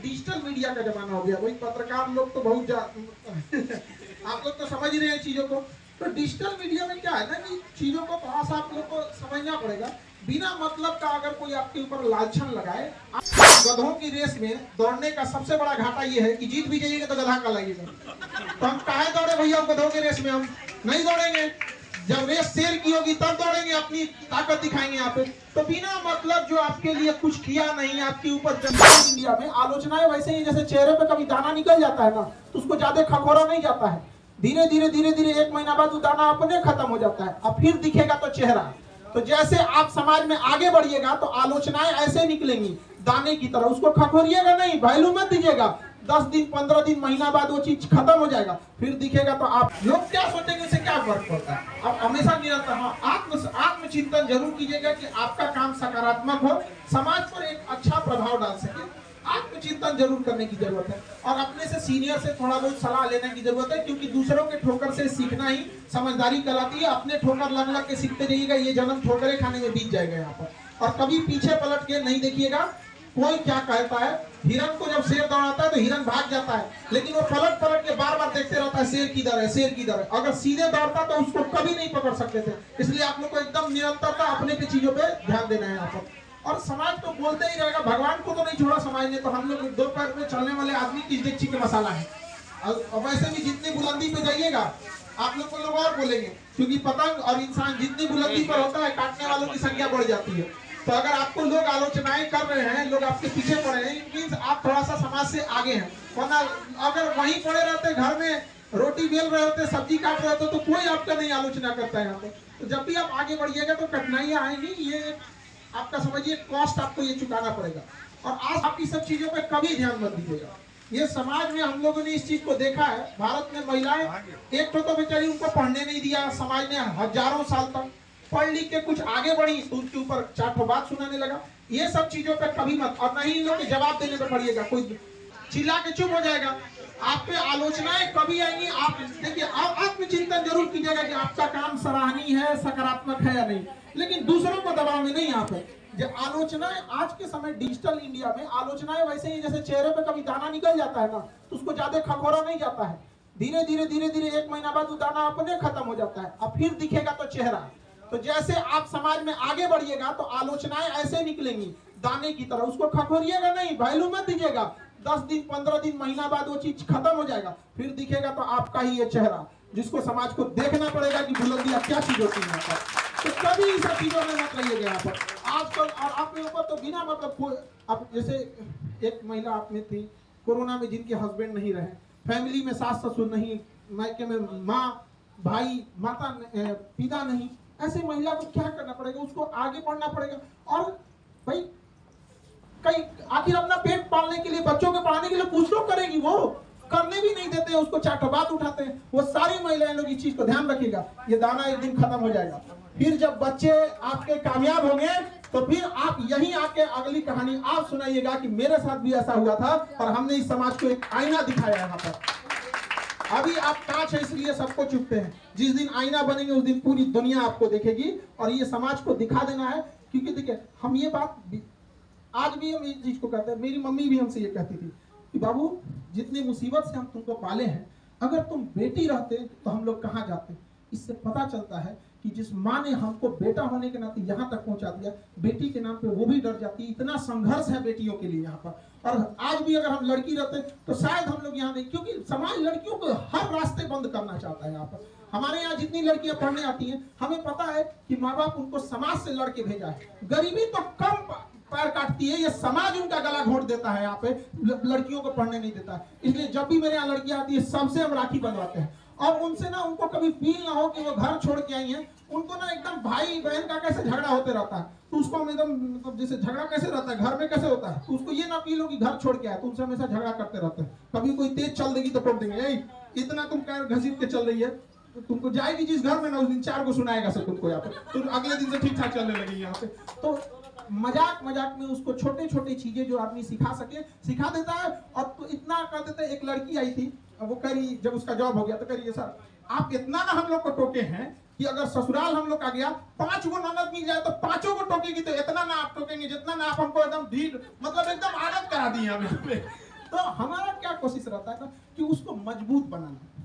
Digital media का जमाना हो गया। वही पत्रकार लोग तो बहुत आप लोग तो समझ ही रहे हैं चीजों को। तो डिजिटल मीडिया में क्या है ना कि चीजों को थोड़ा सा आप लोग को समझना पड़ेगा। बिना मतलब का अगर कोई आपके ऊपर लालछन लगाए, गधों की रेस में दौड़ने का सबसे बड़ा घाटा ये है कि जीत भी जाइएगा तो गधा का लगेगा। तो हम काहे दौड़े भैया गधों की रेस में? हम नहीं दौड़ेंगे। जब रेस शेर की होगी तब दौड़ेंगे, अपनी ताकत दिखाएंगे यहाँ पे। तो बिना मतलब जो आपके लिए कुछ किया नहीं, आपके ऊपर इंडिया में आलोचनाएं वैसे ही जैसे चेहरे पे कभी दाना निकल जाता है ना, तो उसको ज्यादा खखोरा नहीं जाता है। धीरे धीरे एक महीना बाद वो दाना अपने खत्म हो जाता है, अब फिर दिखेगा तो चेहरा। तो जैसे आप समाज में आगे बढ़िएगा तो आलोचनाएं ऐसे निकलेंगी दाने की तरह, उसको खखोरिएगा नहीं, वैल्यू मत दीजिएगा। 10 दिन 15 दिन महीना बाद वो चीज खत्म हो जाएगा, फिर दिखेगा तो आप लोग क्या सोचेंगे, उससे क्या फर्क पड़ता है। आप हमेशा निरंतर आत्मचिंतन जरूर कीजिएगा कि आपका काम सकारात्मक हो, समाज पर एक अच्छा प्रभाव डाल सके। आत्मचिंतन जरूर करने की जरूरत है और अपने से सीनियर से थोड़ा बहुत सलाह लेने की जरूरत है, क्योंकि दूसरों के ठोकर से सीखना ही समझदारी कहलाती है। अपने ठोकर लग लग के सीखते जाइएगा, ये जन्म ठोकरे खाने में बीत जाएगा यहाँ पर। और कभी पीछे पलट के नहीं देखिएगा कोई क्या कहता है। हिरन को जब शेर दौड़ाता है तो हिरन भाग जाता है, लेकिन वो पलट पलट के बार बार देखते रहता है शेर किधर है, शेर किधर है। अगर सीधे दौड़ता तो उसको कभी नहीं पकड़ सकते थे। इसलिए आप लोग को एकदम निरंतरता अपने पे चीजों पे ध्यान देना है यहाँ पर। और समाज तो बोलते ही रहेगा, भगवान को तो नहीं छोड़ा समाज ने। तो हम लोग दो पैर में चलने वाले आदमी किस डेगची के मसाला है। और वैसे भी जितनी बुलंदी पे जाइएगा आप लोग को लोग और बोलेंगे, क्योंकि पतंग और इंसान जितनी बुलंदी पर होता है काटने वालों की संख्या बढ़ जाती है। तो अगर आपको लोग आलोचनाएं कर रहे हैं, लोग आपके पीछे पड़े हैं, मीन्स आप थोड़ा सा समाज से आगे हैं। वरना अगर वहीं पड़े रहते, घर में रोटी बेल रहे होते, सब्जी काट रहे होते, तो कोई आपका नहीं आलोचना करता है यहाँ पे। तो जब भी आप आगे बढ़िएगा तो कठिनाइयां आएंगी, ये आपका समझिए कॉस्ट आपको ये चुकाना पड़ेगा। और आज आपकी सब चीजों पे कभी ध्यान मत दीजिएगा। ये समाज में हम लोगों ने इस चीज को देखा है। भारत में महिलाएं एक तो बेचारी उनको पढ़ने नहीं दिया, समाज ने हजारों साल तक पढ़ लिख के कुछ आगे बढ़ी तो उनके ऊपर 4 बात सुनाने लगा। ये सब चीजों पे कभी मत, और नहीं इन लोग के जवाब देने पे पड़िएगा। कोई चिल्ला के चुप हो जाएगा, आप पे आलोचनाएं कभी आएंगी। आप देखिए, आत्मचिंतन जरूर कीजिएगा कि आपका काम सराहनीय है, सकारात्मक है या नहीं, लेकिन दूसरों को दबाव में नहीं। यहाँ पे जो आलोचनाएं आज के समय डिजिटल इंडिया में आलोचनाएं वैसे ही जैसे चेहरे पे कभी दाना निकल जाता है ना, तो उसको ज्यादा खखोरा नहीं जाता है। धीरे धीरे एक महीना बाद वो दाना अपने खत्म हो जाता है, अब फिर दिखेगा तो चेहरा। तो जैसे आप समाज में आगे बढ़िएगा तो आलोचनाएं ऐसे निकलेंगी दाने की तरह, उसको खखोरिएगा नहीं, वैल्यू मत दीजिएगा। 10 दिन 15 दिन महीना बाद वो चीज खत्म हो जाएगा, फिर दिखेगा तो आपका ही ये चेहरा, जिसको समाज को देखना पड़ेगा कि बुलंदियां क्या चीज होती है यहाँ पर। तो कभी इन सब चीजों में मत रहिएगा यहाँ पर आजकल। और आपके ऊपर तो बिना मतलब अब जैसे एक महिला आप में थी कोरोना में, जिनके हस्बैंड नहीं रहे, फैमिली में सास ससुर नहीं, मायके में माँ भाई माता पिता नहीं, ऐसे महिला को क्या करना पड़ेगा, उसको आगे बढ़ना पड़ेगा। और भाई कई आखिर अपना पेट पालने के लिए, बच्चों के पढ़ाने के लिए कुछ तो करेगी, वो करने भी नहीं देते, उसको 4 बात उठाते हैं। वो सारी महिलाएं लोग इस चीज को ध्यान रखिएगा, ये दाना एक दिन खत्म हो जाएगा। फिर जब बच्चे आपके कामयाब होंगे तो फिर आप यहीं आके अगली कहानी आप सुनाइएगा कि मेरे साथ भी ऐसा हुआ था और हमने इस समाज को एक आईना दिखाया यहाँ पर। अभी आप कांच है इसलिए सबको चुपते हैं, जिस दिन आईना बनेंगे उस दिन पूरी दुनिया आपको देखेगी। और ये समाज को दिखा देना है, क्योंकि देखिए हम ये बात आज भी हम इस चीज को कहते हैं। मेरी मम्मी भी हमसे ये कहती थी कि बाबू जितनी मुसीबत से हम तुमको पाले हैं, अगर तुम बेटी रहते तो हम लोग कहाँ जाते। इससे पता चलता है कि जिस माँ ने हमको बेटा होने के नाते यहाँ तक पहुंचा दिया, बेटी के नाम पे वो भी डर जाती है। इतना संघर्ष है बेटियों के लिए यहाँ पर। और आज भी अगर हम लड़की रहते तो शायद हम लोग यहाँ नहीं, क्योंकि समाज लड़कियों को हर रास्ते बंद करना चाहता है यहाँ पर। हमारे यहाँ जितनी लड़कियां पढ़ने आती हैं, हमें पता है कि माँ बाप उनको समाज से लड़के भेजा है। गरीबी तो कम पैर काटती है, ये समाज उनका गला घोट देता है, यहाँ पे लड़कियों को पढ़ने नहीं देता है। इसलिए जब भी मेरे यहाँ लड़कियां आती है सबसे हम राखी बंधवाते हैं। और उनसे ना उनको कभी फील ना हो कि वो घर छोड़ के आई हैं। उनको ना एकदम भाई बहन का कैसे झगड़ा होते रहता है, तो उसको हम एकदम मतलब जैसे झगड़ा कैसे रहता है घर में कैसे होता है, तो उसको ये ना फील हो कि घर छोड़ के आए, तो उनसे हमेशा झगड़ा करते रहते हैं। कभी कोई तेज चल देगी तो टोक देंगे, इतना तुम पैर घसीट के चल रही है, तो तुमको जाएगी जिस घर में ना उस दिन 4 को सुनाएगा सब तुमको यहाँ पे, तो अगले दिन से ठीक ठाक चलने लगी यहाँ पे। तो मजाक मजाक में उसको छोटे छोटे चीजें जो आदमी सिखा सके सिखा देता है। और तो इतना कर देते, एक लड़की आई थी, वो कह रही जब उसका जॉब हो गया तो कह रही सर आप इतना ना हम लोग को टोके हैं कि अगर ससुराल हम लोग का गया 5 गो ननद मिल जाए तो 5 को टोकेगी, तो इतना ना आप टोकेंगे जितना ना आप हमको एकदम ढीठ मतलब एकदम आदत करा दी हमें। तो हमारा क्या कोशिश रहता है ना कि उसको मजबूत बनाना।